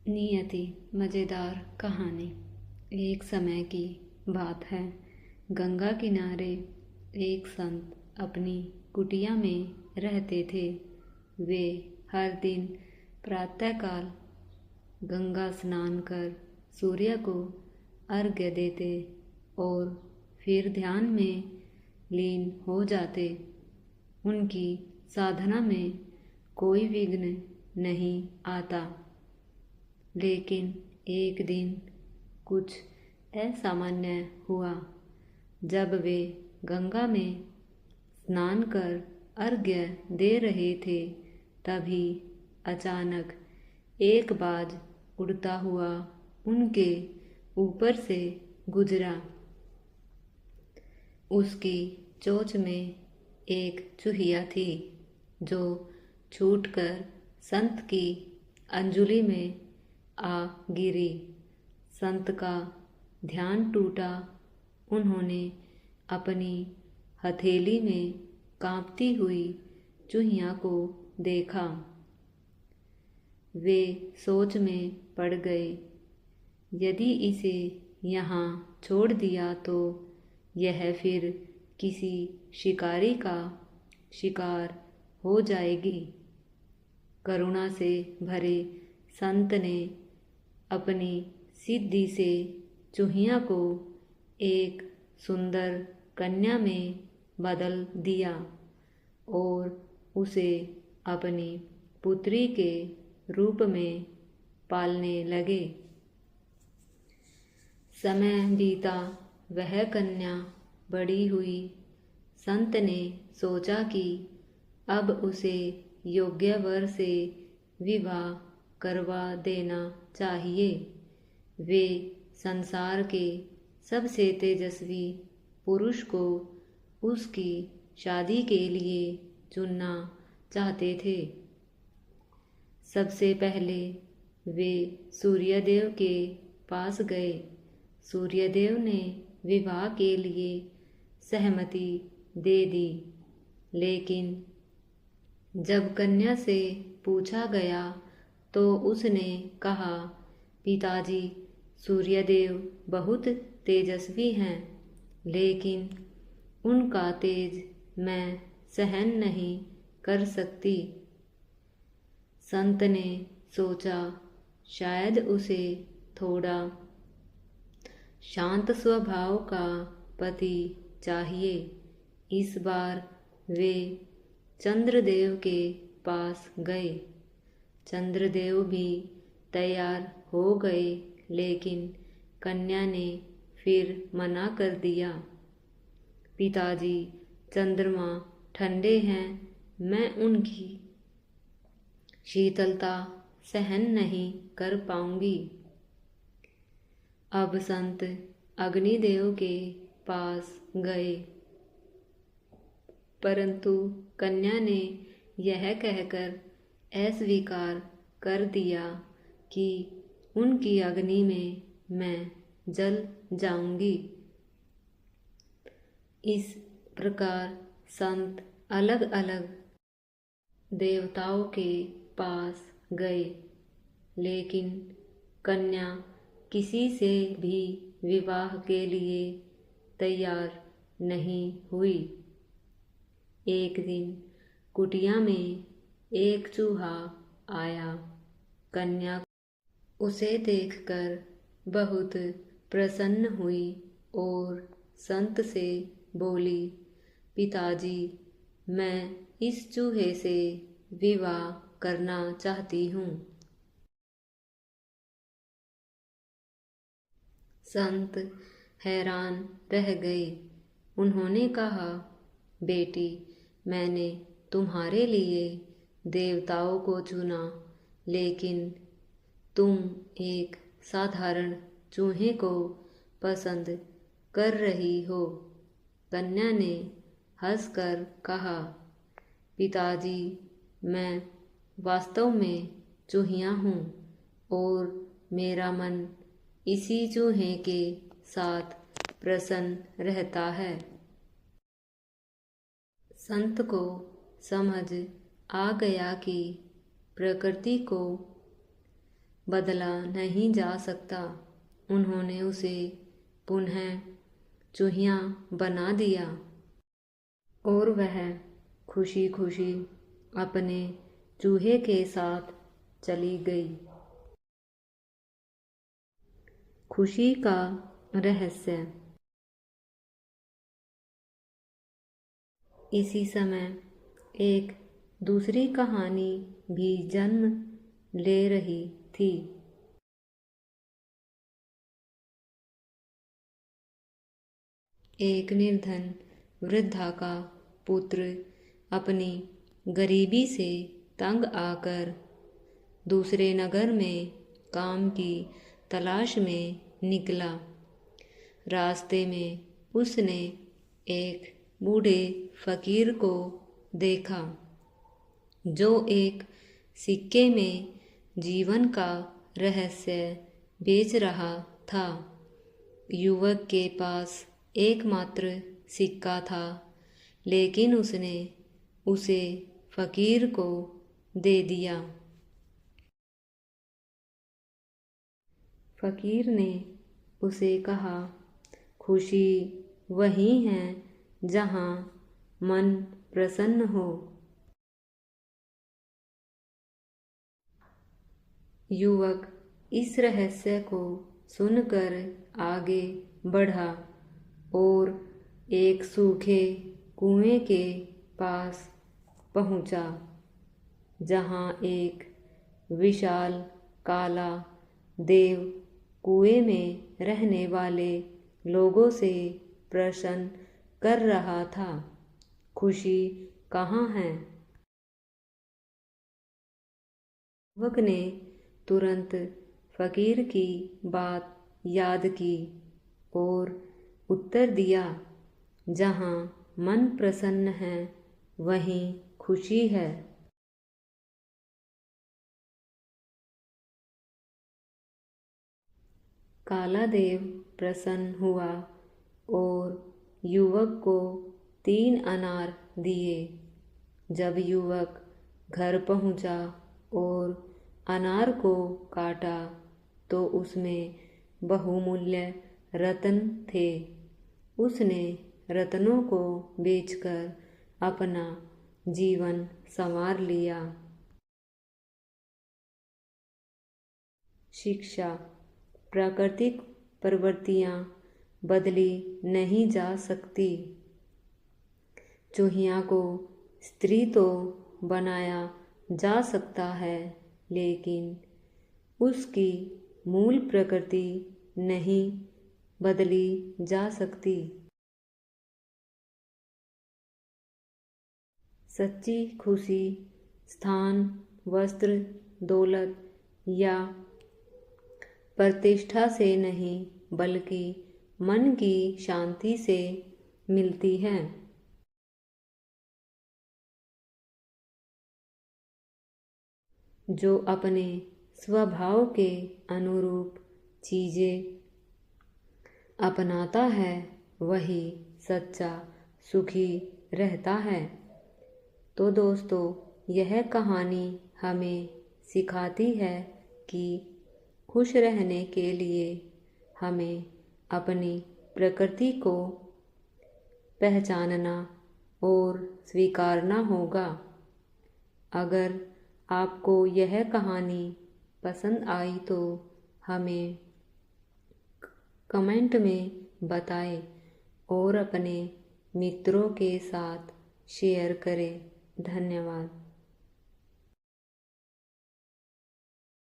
नियति मज़ेदार कहानी। एक समय की बात है। गंगा किनारे एक संत अपनी कुटिया में रहते थे। वे हर दिन प्रातःकाल गंगा स्नान कर सूर्य को अर्घ्य देते और फिर ध्यान में लीन हो जाते। उनकी साधना में कोई विघ्न नहीं आता। लेकिन एक दिन कुछ असामान्य हुआ। जब वे गंगा में स्नान कर अर्घ्य दे रहे थे, तभी अचानक एक बाज उड़ता हुआ उनके ऊपर से गुजरा। उसकी चोंच में एक चूहिया थी, जो छूटकर संत की अंजुलि में आ गिरी। संत का ध्यान टूटा। उन्होंने अपनी हथेली में कांपती हुई चूहिया को देखा। वे सोच में पड़ गए, यदि इसे यहाँ छोड़ दिया तो यह फिर किसी शिकारी का शिकार हो जाएगी। करुणा से भरे संत ने अपनी सिद्धि से चूहिया को एक सुंदर कन्या में बदल दिया और उसे अपनी पुत्री के रूप में पालने लगे। समय बीता, वह कन्या बड़ी हुई। संत ने सोचा कि अब उसे योग्य वर से विवाह करवा देना चाहिए। वे संसार के सबसे तेजस्वी पुरुष को उसकी शादी के लिए चुनना चाहते थे। सबसे पहले वे सूर्यदेव के पास गए। सूर्यदेव ने विवाह के लिए सहमति दे दी। लेकिन जब कन्या से पूछा गया तो उसने कहा, पिताजी, सूर्यदेव बहुत तेजस्वी हैं, लेकिन उनका तेज मैं सहन नहीं कर सकती। संत ने सोचा, शायद उसे थोड़ा शांत स्वभाव का पति चाहिए। इस बार वे चंद्रदेव के पास गए। चंद्रदेव भी तैयार हो गए, लेकिन कन्या ने फिर मना कर दिया। पिताजी, चंद्रमा ठंडे हैं, मैं उनकी शीतलता सहन नहीं कर पाऊंगी। अब संत अग्निदेव के पास गए, परंतु कन्या ने यह कहकर अस्वीकार कर दिया कि उनकी अग्नि में मैं जल जाऊंगी। इस प्रकार संत अलग अलग देवताओं के पास गए, लेकिन कन्या किसी से भी विवाह के लिए तैयार नहीं हुई। एक दिन कुटिया में एक चूहा आया। कन्या उसे देखकर बहुत प्रसन्न हुई और संत से बोली, पिताजी, मैं इस चूहे से विवाह करना चाहती हूँ। संत हैरान रह गए। उन्होंने कहा, बेटी, मैंने तुम्हारे लिए देवताओं को चुना, लेकिन तुम एक साधारण चूहे को पसंद कर रही हो। कन्या ने हंसकर कहा, पिताजी, मैं वास्तव में चूहिया हूँ और मेरा मन इसी चूहे के साथ प्रसन्न रहता है। संत को समझ आ गया कि प्रकृति को बदला नहीं जा सकता। उन्होंने उसे पुनः चूहिया बना दिया और वह खुशी खुशी अपने चूहे के साथ चली गई। खुशी का रहस्य। इसी समय एक दूसरी कहानी भी जन्म ले रही थी। एक निर्धन वृद्धा का पुत्र अपनी गरीबी से तंग आकर दूसरे नगर में काम की तलाश में निकला। रास्ते में उसने एक बूढ़े फकीर को देखा जो एक सिक्के में जीवन का रहस्य बेच रहा था। युवक के पास एकमात्र सिक्का था, लेकिन उसने उसे फकीर को दे दिया। फकीर ने उसे कहा, खुशी वही है जहाँ मन प्रसन्न हो। युवक इस रहस्य को सुनकर आगे बढ़ा और एक सूखे कुएं के पास पहुंचा, जहां एक विशाल काला देव कुएं में रहने वाले लोगों से प्रश्न कर रहा था, खुशी कहाँ है? युवक ने तुरंत फकीर की बात याद की और उत्तर दिया, जहाँ मन प्रसन्न है वहीं खुशी है। काला देव प्रसन्न हुआ और युवक को 3 अनार दिए। जब युवक घर पहुंचा और अनार को काटा तो उसमें बहुमूल्य रत्न थे। उसने रत्नों को बेचकर अपना जीवन संवार लिया। शिक्षा। प्राकृतिक प्रवृत्तियाँ बदली नहीं जा सकती। चूहिया को स्त्री तो बनाया जा सकता है, लेकिन उसकी मूल प्रकृति नहीं बदली जा सकती। सच्ची खुशी स्थान, वस्त्र, दौलत या प्रतिष्ठा से नहीं, बल्कि मन की शांति से मिलती है। जो अपने स्वभाव के अनुरूप चीजें अपनाता है वही सच्चा सुखी रहता है। तो दोस्तों, यह कहानी हमें सिखाती है कि खुश रहने के लिए हमें अपनी प्रकृति को पहचानना और स्वीकारना होगा। अगर आपको यह कहानी पसंद आई तो हमें कमेंट में बताएं और अपने मित्रों के साथ शेयर करें। धन्यवाद।